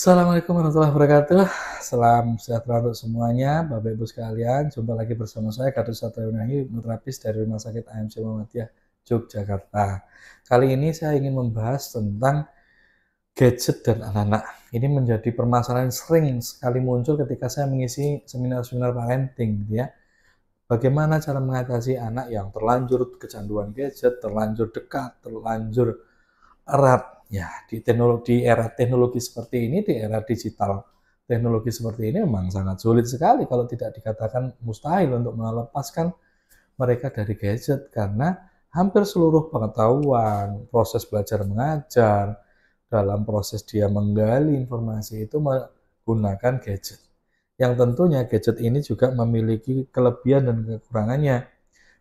Assalamualaikum warahmatullahi wabarakatuh. Salam sejahtera untuk semuanya, Bapak Ibu sekalian. Jumpa lagi bersama saya, Gatot Satrio-Yunahi, hipnoterapis dari Rumah Sakit AMC Muhammadiyah, Yogyakarta. Kali ini saya ingin membahas tentang gadget dan anak-anak. Ini menjadi permasalahan yang sering sekali muncul ketika saya mengisi seminar-seminar parenting, gitu ya. Bagaimana cara mengatasi anak yang terlanjur kecanduan gadget, terlanjur dekat, terlanjur erat. Ya, di era teknologi seperti ini, di era digital teknologi seperti ini memang sangat sulit sekali kalau tidak dikatakan mustahil untuk melepaskan mereka dari gadget, karena hampir seluruh pengetahuan, proses belajar mengajar, dalam proses dia menggali informasi itu menggunakan gadget. Yang tentunya gadget ini juga memiliki kelebihan dan kekurangannya.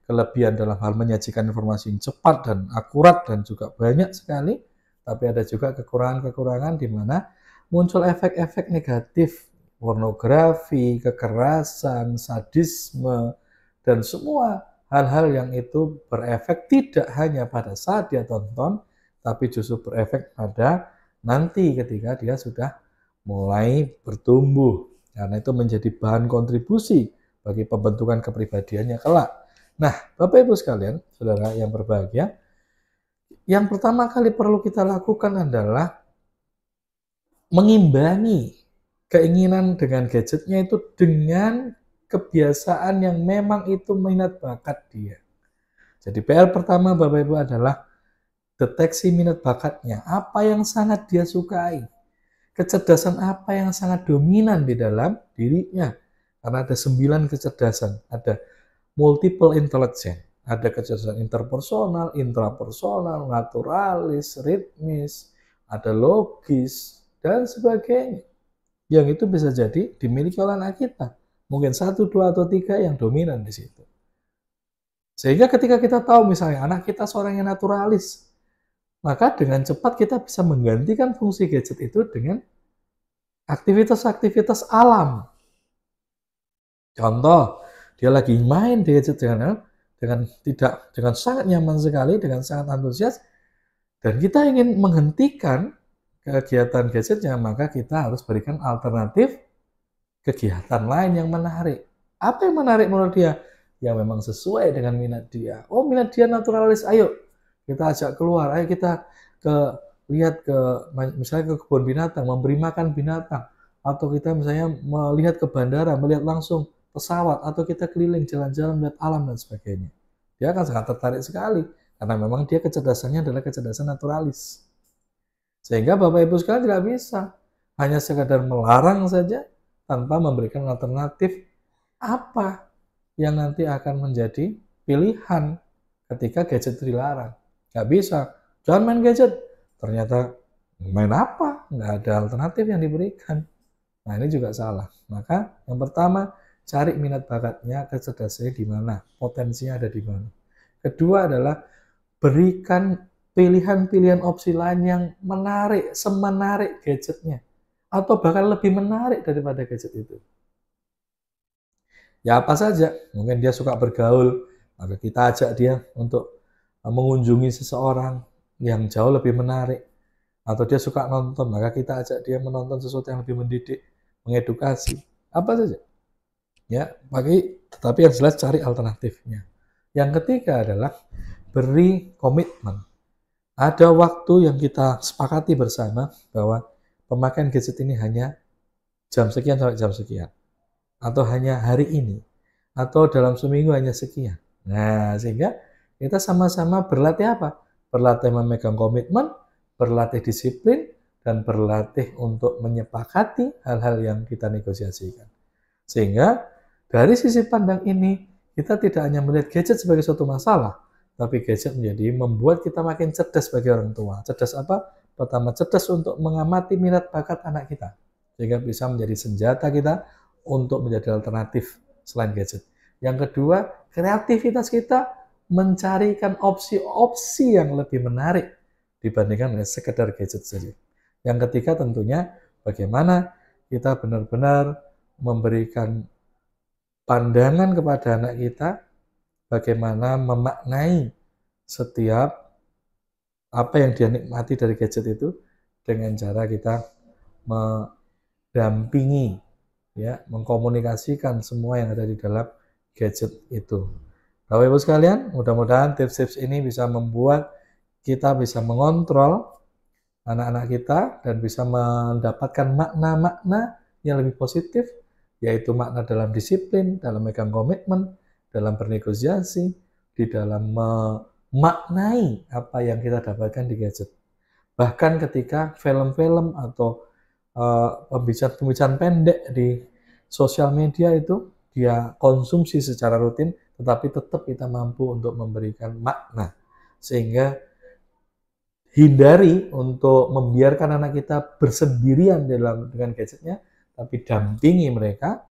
Kelebihan dalam hal menyajikan informasi yang cepat dan akurat dan juga banyak sekali, tapi ada juga kekurangan-kekurangan di mana muncul efek-efek negatif, pornografi, kekerasan, sadisme, dan semua hal-hal yang itu berefek tidak hanya pada saat dia tonton, tapi justru berefek pada nanti ketika dia sudah mulai bertumbuh, karena itu menjadi bahan kontribusi bagi pembentukan kepribadiannya kelak. Nah, Bapak Ibu sekalian, saudara yang berbahagia, yang pertama kali perlu kita lakukan adalah mengimbangi keinginan dengan gadgetnya itu dengan kebiasaan yang memang itu minat bakat dia. Jadi PR pertama Bapak Ibu adalah deteksi minat bakatnya, apa yang sangat dia sukai, kecerdasan apa yang sangat dominan di dalam dirinya. Karena ada 9 kecerdasan, ada multiple intelligence, ada kecerdasan interpersonal, intrapersonal, naturalis, ritmis, ada logis, dan sebagainya. Yang itu bisa jadi dimiliki oleh anak kita. Mungkin 1, 2, atau 3 yang dominan di situ. Sehingga ketika kita tahu misalnya anak kita seorang yang naturalis, maka dengan cepat kita bisa menggantikan fungsi gadget itu dengan aktivitas-aktivitas alam. Contoh, dia lagi main di gadget dengan sangat nyaman sekali, dengan sangat antusias, dan kita ingin menghentikan kegiatan gadgetnya, maka kita harus berikan alternatif kegiatan lain yang menarik. Apa yang menarik menurut dia? Yang memang sesuai dengan minat dia. Oh, minat dia naturalis, ayo kita ajak keluar, ayo kita lihat misalnya ke kebun binatang, memberi makan binatang, atau kita misalnya melihat ke bandara, melihat langsung pesawat, atau kita keliling jalan-jalan melihat alam dan sebagainya. Dia akan sangat tertarik sekali karena memang dia kecerdasannya adalah kecerdasan naturalis. Sehingga Bapak Ibu sekalian tidak bisa hanya sekadar melarang saja tanpa memberikan alternatif apa yang nanti akan menjadi pilihan ketika gadget dilarang. Nggak bisa, jangan main gadget. Ternyata main apa? Nggak ada alternatif yang diberikan. Nah, ini juga salah. Maka yang pertama, cari minat bakatnya, kecerdasannya di mana, potensinya ada di mana. Kedua adalah berikan pilihan-pilihan opsi lain yang menarik, semenarik gadgetnya, atau bahkan lebih menarik daripada gadget itu. Ya apa saja, mungkin dia suka bergaul, maka kita ajak dia untuk mengunjungi seseorang yang jauh lebih menarik. Atau dia suka nonton, maka kita ajak dia menonton sesuatu yang lebih mendidik, mengedukasi, apa saja. Ya, tetapi yang jelas cari alternatifnya. Yang ketiga adalah beri komitmen. Ada waktu yang kita sepakati bersama bahwa pemakaian gadget ini hanya jam sekian sampai jam sekian. Atau hanya hari ini, atau dalam seminggu hanya sekian. Nah, sehingga kita sama-sama berlatih apa? Berlatih memegang komitmen, berlatih disiplin, dan berlatih untuk menyepakati hal-hal yang kita negosiasikan. Sehingga dari sisi pandang ini, kita tidak hanya melihat gadget sebagai suatu masalah, tapi gadget menjadi membuat kita makin cerdas sebagai orang tua. Cerdas apa? Pertama, cerdas untuk mengamati minat bakat anak kita, sehingga bisa menjadi senjata kita untuk menjadi alternatif selain gadget. Yang kedua, kreativitas kita mencarikan opsi-opsi yang lebih menarik dibandingkan dengan sekedar gadget saja. Yang ketiga tentunya bagaimana kita benar-benar memberikan pandangan kepada anak kita, bagaimana memaknai setiap apa yang dia nikmati dari gadget itu dengan cara kita mendampingi, ya, mengkomunikasikan semua yang ada di dalam gadget itu. Bapak Ibu sekalian, mudah-mudahan tips-tips ini bisa membuat kita bisa mengontrol anak-anak kita dan bisa mendapatkan makna-makna yang lebih positif, yaitu makna dalam disiplin, dalam megang komitmen, dalam bernegosiasi, di dalam memaknai apa yang kita dapatkan di gadget. Bahkan ketika film-film atau pembicaraan pendek di sosial media itu dia konsumsi secara rutin, tetapi tetap kita mampu untuk memberikan makna. Sehingga hindari untuk membiarkan anak kita bersendirian dengan gadgetnya, tapi dampingi mereka